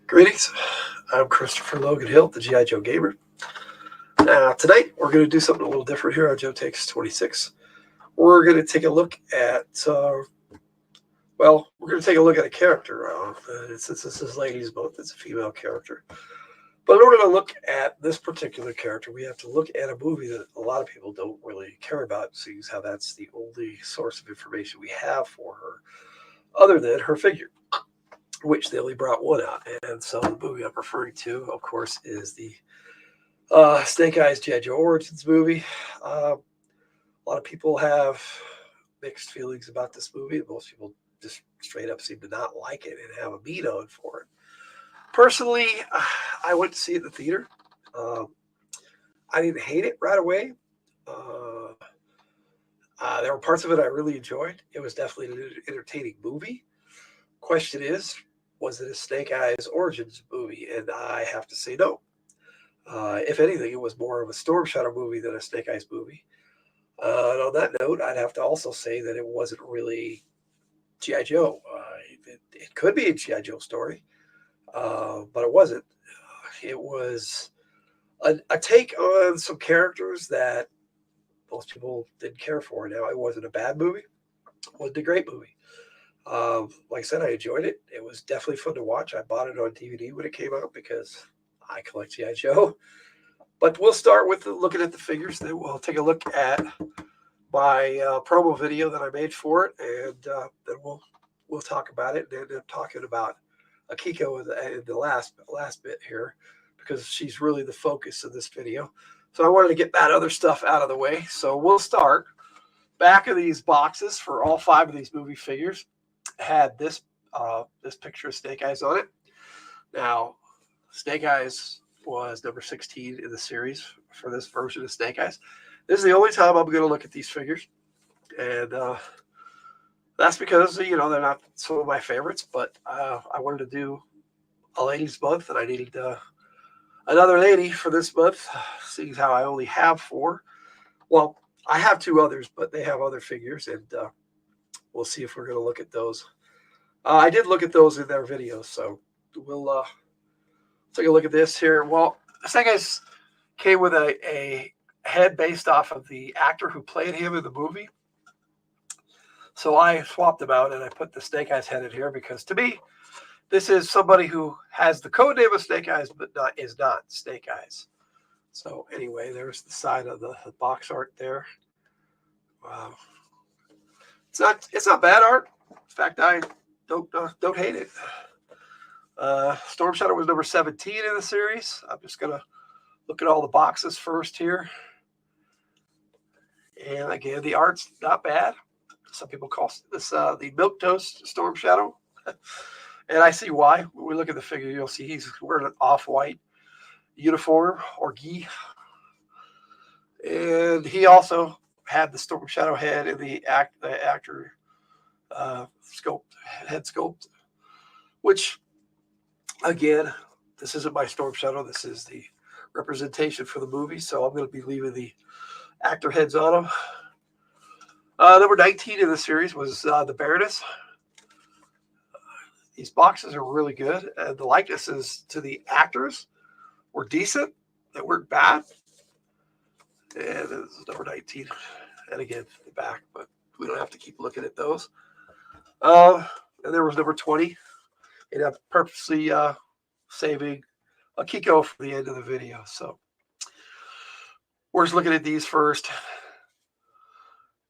Greetings. I'm Christopher Logan Hill, the G.I. Joe Gamer. Now, tonight we're going to do something a little different here on Joe Takes 26. We're going to take a look at, we're going to take a look at a character. Since this is ladies both, it's a female character. But in order to look at this particular character, we have to look at a movie that a lot of people don't really care about, seeing how that's the only source of information we have for her, other than her figure, which they only brought one out. And so the movie I'm referring to, of course, is the Snake Eyes G.I. Joe Origins movie. A lot of people have mixed feelings about this movie. Most people just straight up seem to not like it and have a beat on for it. Personally, I went to see it in the theater. I didn't hate it right away. There were parts of it I really enjoyed. It was definitely an entertaining movie. Question is, was it a Snake Eyes Origins movie? And I have to say no. If anything, it was more of a Storm Shadow movie than a Snake Eyes movie. And on that note, I'd have to also say that it wasn't really G.I. Joe. It could be a G.I. Joe story, but it wasn't. It was a take on some characters that most people didn't care for. Now, it wasn't a bad movie. It wasn't a great movie. Like I said, I enjoyed it. It was definitely fun to watch. I bought it on DVD when it came out because I collect G.I. Joe. But we'll start with looking at the figures. Then we'll take a look at my promo video that I made for it, and then we'll talk about it. And end up talking about Akiko in the last bit here, because she's really the focus of this video. So I wanted to get that other stuff out of the way. So we'll start. Back of these boxes for all 5 of these movie figures had this picture of Snake Eyes on it. Now, Snake Eyes was number 16 in the series for this version of Snake Eyes. This is the only time I'm going to look at these figures, and that's because they're not some of my favorites. But I wanted to do a ladies' month, and I needed another lady for this month, seeing how I only have 4. Well, I have 2 others, but they have other figures, and we'll see if we're going to look at those. I did look at those in their videos, so we'll take a look at this here. Well, Snake Eyes came with a head based off of the actor who played him in the movie. So I swapped them out, and I put the Snake Eyes head in here because, to me, this is somebody who has the code name of Snake Eyes, but is not Snake Eyes. So anyway, there's the side of the box art there. Wow. It's not bad art. In fact, I don't hate it. Storm Shadow was number 17 in the series. I'm just gonna look at all the boxes first here. And again, the art's not bad. Some people call this the Milquetoast Storm Shadow. And I see why. When we look at the figure, you'll see he's wearing an off-white uniform or gi. And he also had the Storm Shadow head in the actor head sculpt, which, again, this isn't my Storm Shadow. This is the representation for the movie, so I'm going to be leaving the actor heads on them. Number 19 in the series was the Baroness. These boxes are really good, and the likenesses to the actors were decent. They weren't bad. And this is number 19. And again, the back, but we don't have to keep looking at those. And there was number 20. And I'm purposely saving Akiko for the end of the video. So we're just looking at these first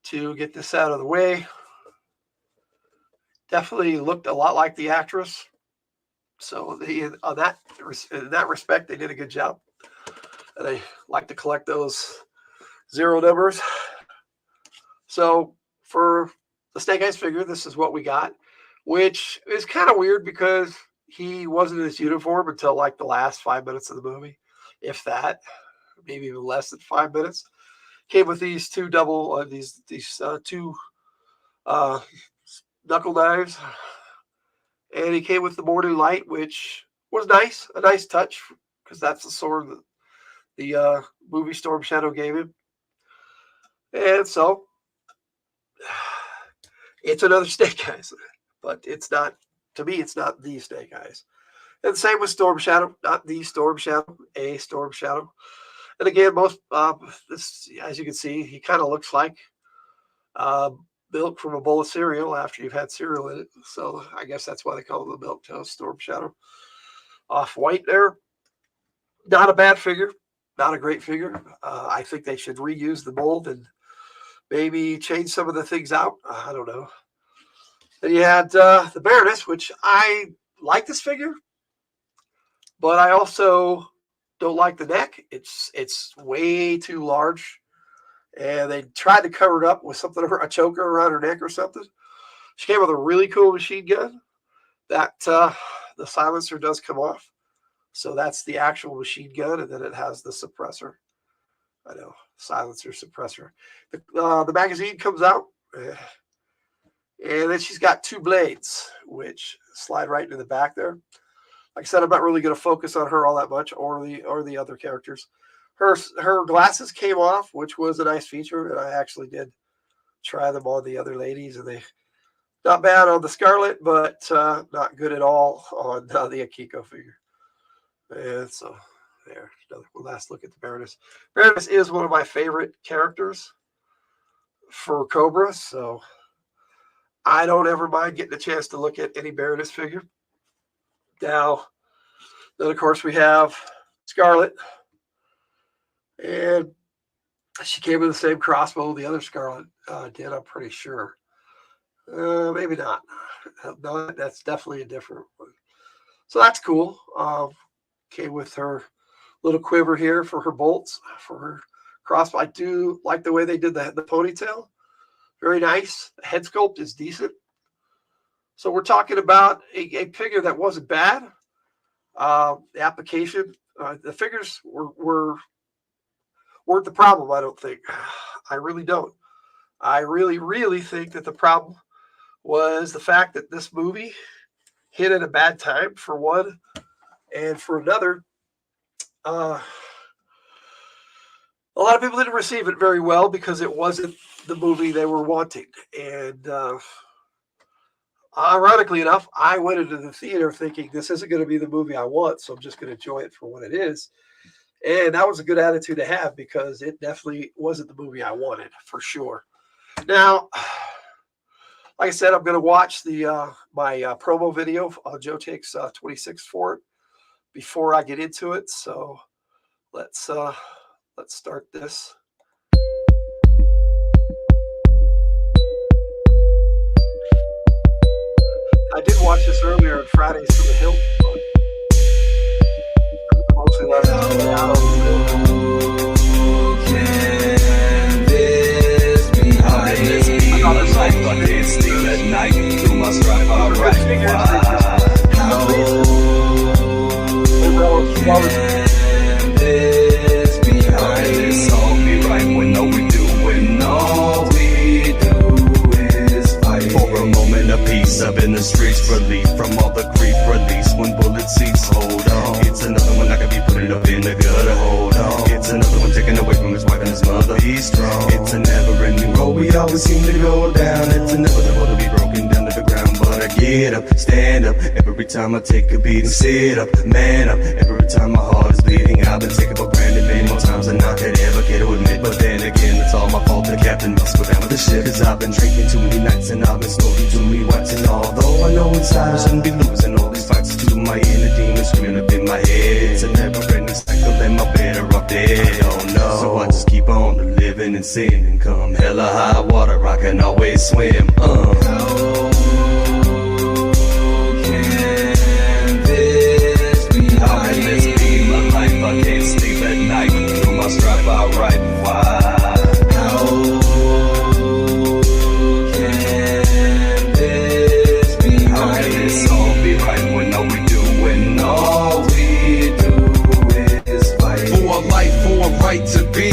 to get this out of the way. Definitely looked a lot like the actress. So in that respect, they did a good job. And I like to collect those 0 numbers. So for the Snake Eyes figure, this is what we got, which is kind of weird because he wasn't in his uniform until like the last 5 minutes of the movie, if that, maybe even less than 5 minutes. Came with these 2 2 knuckle knives, and he came with the Morning Light, which was nice, a nice touch, because that's the sword that the movie Storm Shadow gave him. And so it's another Snake Eyes, but it's not, to me, it's not the Snake Eyes. And same with Storm Shadow, not the Storm Shadow, a Storm Shadow. And again, most this, as you can see, he kind of looks like milk from a bowl of cereal after you've had cereal in it. So I guess that's why they call him the Milk Toast Storm Shadow. Off white there. Not a bad figure. Not a great figure. I think they should reuse the mold and maybe change some of the things out. I don't know. Then you had the Baroness, which I like this figure, but I also don't like the neck. It's way too large, and they tried to cover it up with something, a choker around her neck or something. She came with a really cool machine gun that the silencer does come off. So that's the actual machine gun, and then it has the suppressor. I know, silencer, suppressor. The magazine comes out, and then she's got two blades, which slide right into the back there. Like I said, I'm not really going to focus on her all that much, or the other characters. Her glasses came off, which was a nice feature, and I actually did try them on the other ladies, and they not bad on the Scarlet, but not good at all on the Akiko figure. And so there, another one last look at the Baroness. Baroness is one of my favorite characters for Cobra, so I don't ever mind getting a chance to look at any Baroness figure. Now, then of course we have Scarlet, and she came with the same crossbow the other Scarlet did, I'm pretty sure. Maybe not. No, that's definitely a different one. So that's cool. Came with her little quiver here for her bolts, for her crossbow. I do like the way they did the ponytail. Very nice. The head sculpt is decent. So we're talking about a figure that wasn't bad. The application, the figures weren't the problem, I don't think. I really don't. I really, really think that the problem was the fact that this movie hit at a bad time, for one. And for another, a lot of people didn't receive it very well because it wasn't the movie they were wanting. And ironically enough, I went into the theater thinking this isn't going to be the movie I want, so I'm just going to enjoy it for what it is. And that was a good attitude to have because it definitely wasn't the movie I wanted, for sure. Now, like I said, I'm going to watch the my promo video on Joe Takes 26 for it before I get into it. So let's start this. I did watch this earlier on Fridays to the Hill. Mostly last Can this be life? I can't sleep at night. You must drive alright. How can this be right? This all be right when all we do, is fight. For a moment of peace up in the streets, relief from all the grief, release when bullets cease. Hold on, it's another one I could be putting up in the gutter. Hold on, it's another one taken away from his wife and his mother. Be strong, it's a never-ending road we always seem to go down. It's inevitable to be broken down to the ground, but I get up, stand up. Every time I take a beat and sit up, man up. Every time my heart is bleeding, I've been taken for granted many more times than I could ever care to admit. But then again, it's all my fault. The captain must go down with the ship. Cause I've been drinking too many nights and I've been smoking too many whites. And although I know inside I shouldn't be losing all these fights to my inner demons screaming up in my head. It's a never-ending cycle and my better off dead. Oh no. So I just keep on living and sinning. Come hella high water, I can always swim. I can't sleep at night. You must drive alright. Why? How can this be right? How can this all be right when all we do is fight? For a life, for a right to be.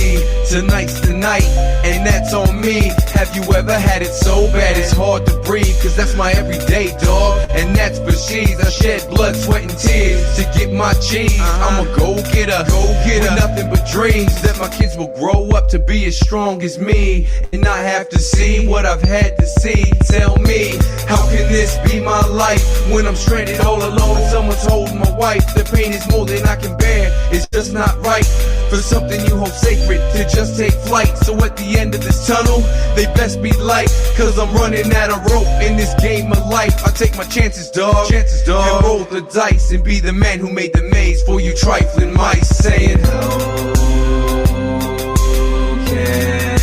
Tonight's the night, and that's on me. Have you ever had it so bad it's hard to breathe? Cause that's my everyday, dog, and that's for overseas. I shed blood, sweat, and tears to get my cheese. I'm a go-getter, with nothing but dreams that my kids will grow up to be as strong as me and not have to see what I've had to see. Tell me, how can this be my life when I'm stranded all alone and someone's holding my wife? The pain is more than I can bear. It's just not right for something you hold sacred to just take flight. So at the end of this tunnel, they best be light, cause I'm running out of rope in this game of life. I take my chances, dog, and roll the dice and be the man who made the maze for you trifling mice, saying, how can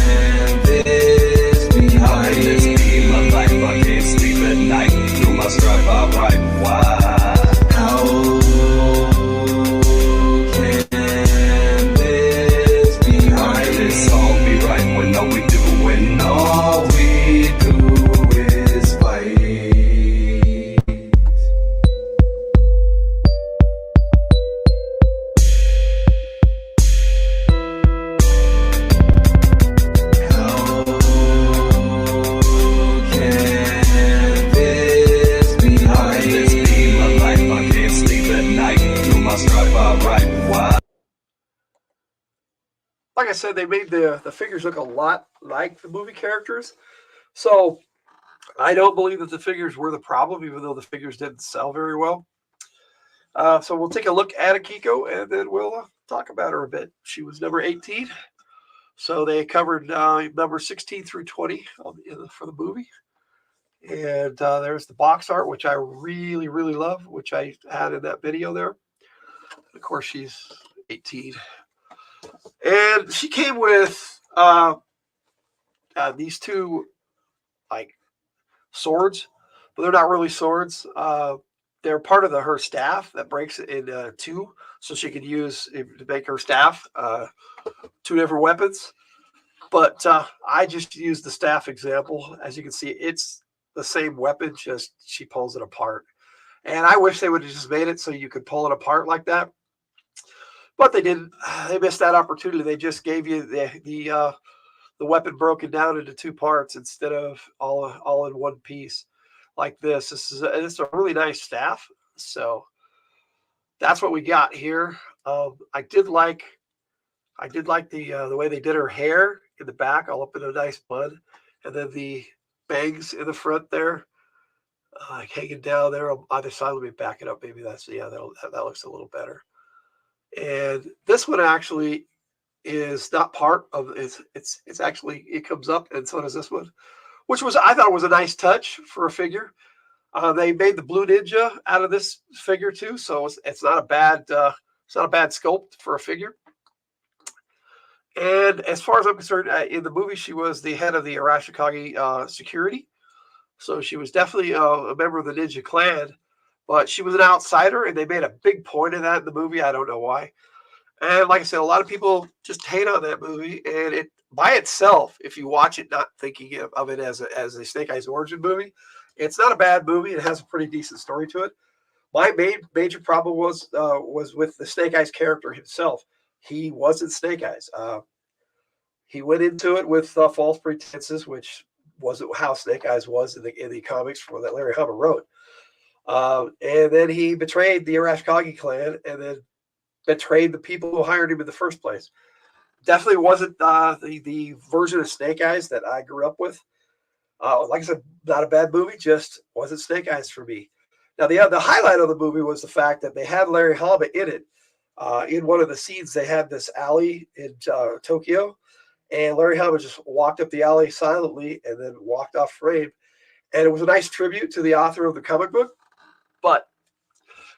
this be How can this be my life? I can't sleep at night. Through my strife I write. Why? How can this be How can this all be right when all we do, when all we do is fight? Like I said, they made the figures look a lot like the movie characters. So I don't believe that the figures were the problem, even though the figures didn't sell very well. So we'll take a look at Akiko, and then we'll talk about her a bit. She was number 18. So they covered number 16 through 20 for the movie. And there's the box art, which I really, really love, which I had in that video there. Of course, she's 18. And she came with these two, like, swords, but they're not really swords. They're part of her staff that breaks it in two, so she could use to make her staff two different weapons. But I just used the staff example. As you can see, it's the same weapon, just she pulls it apart. And I wish they would have just made it so you could pull it apart like that. But they didn't. They missed that opportunity. They just gave you the weapon broken down into two parts instead of all in one piece like this. It's a really nice staff. So that's what we got here. I did like the way they did her hair in the back, all up in a nice bun, and then the bangs in the front there, hanging down there on either side. Let me back it up. Maybe that looks a little better. And this one actually is not part of it's actually, it comes up, and so does this one, which I thought was a nice touch for a figure. They made the Blue Ninja out of this figure too, so it's not a bad sculpt for a figure. And as far as I'm concerned, in the movie, she was the head of the Arashikage security, so she was definitely a member of the Ninja Clan. But she was an outsider, and they made a big point of that in the movie. I don't know why. And like I said, a lot of people just hate on that movie. And it by itself, if you watch it not thinking of it as a Snake Eyes origin movie, it's not a bad movie. It has a pretty decent story to it. My major problem was with the Snake Eyes character himself. He wasn't Snake Eyes. He went into it with false pretenses, which wasn't how Snake Eyes was in the comics that Larry Hama wrote. And then he betrayed the Arashikage clan, and then betrayed the people who hired him in the first place. Definitely wasn't the version of Snake Eyes that I grew up with. Like I said, not a bad movie, just wasn't Snake Eyes for me. Now, the highlight of the movie was the fact that they had Larry Hama in it. In one of the scenes, they had this alley in Tokyo, and Larry Hama just walked up the alley silently and then walked off frame. And it was a nice tribute to the author of the comic book. But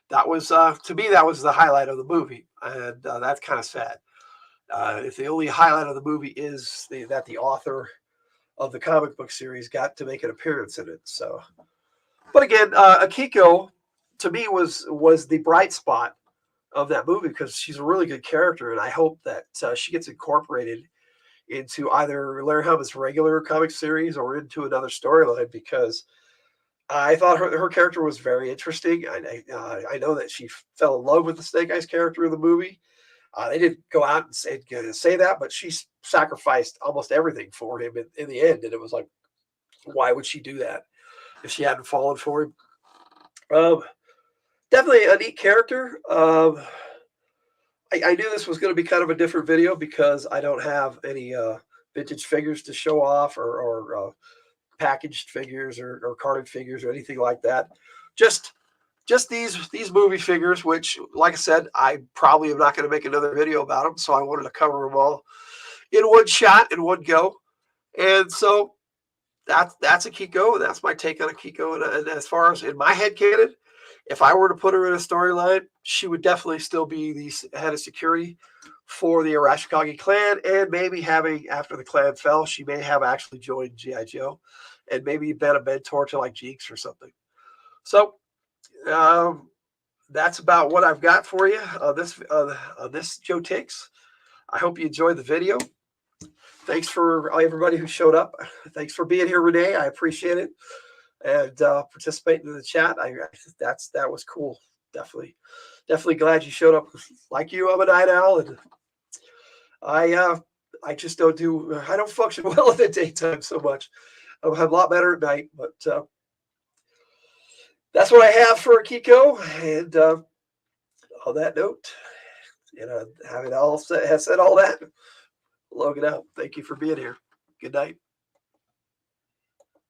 that was, to me, that was the highlight of the movie. And that's kind of sad. If the only highlight of the movie is that the author of the comic book series got to make an appearance in it. So, but again, Akiko, to me, was the bright spot of that movie, because she's a really good character. And I hope that she gets incorporated into either Larry Hama's regular comic series or into another storyline, because I thought her character was very interesting. I know that she fell in love with the Snake Eyes character in the movie. They didn't go out and say that, but she sacrificed almost everything for him in the end. And it was like, why would she do that if she hadn't fallen for him? Um, Definitely a neat character. I knew this was going to be kind of a different video because I don't have any vintage figures to show off or packaged figures or carded figures or anything like that. Just these movie figures, which, like I said, I probably am not going to make another video about them. So I wanted to cover them all in one shot, in one go. And so that's Akiko, and that's my take on Akiko. And as far as in my head canon, if I were to put her in a storyline, she would definitely still be the head of security for the Arashikage clan, and maybe having, after the clan fell, she may have actually joined G.I. Joe and maybe been a mentor to like Jinx or something. So that's about what I've got for you on this Joe Takes. I hope you enjoyed the video. Thanks for everybody who showed up. Thanks for being here, Renee. I appreciate it. And participating in the chat. That was cool. Definitely glad you showed up. Like you, I'm a night owl, and I just don't function well in the daytime so much. I'm a lot better at night, but that's what I have for Akiko. And on that note, having said all that, Logan out. Thank you for being here. Good night.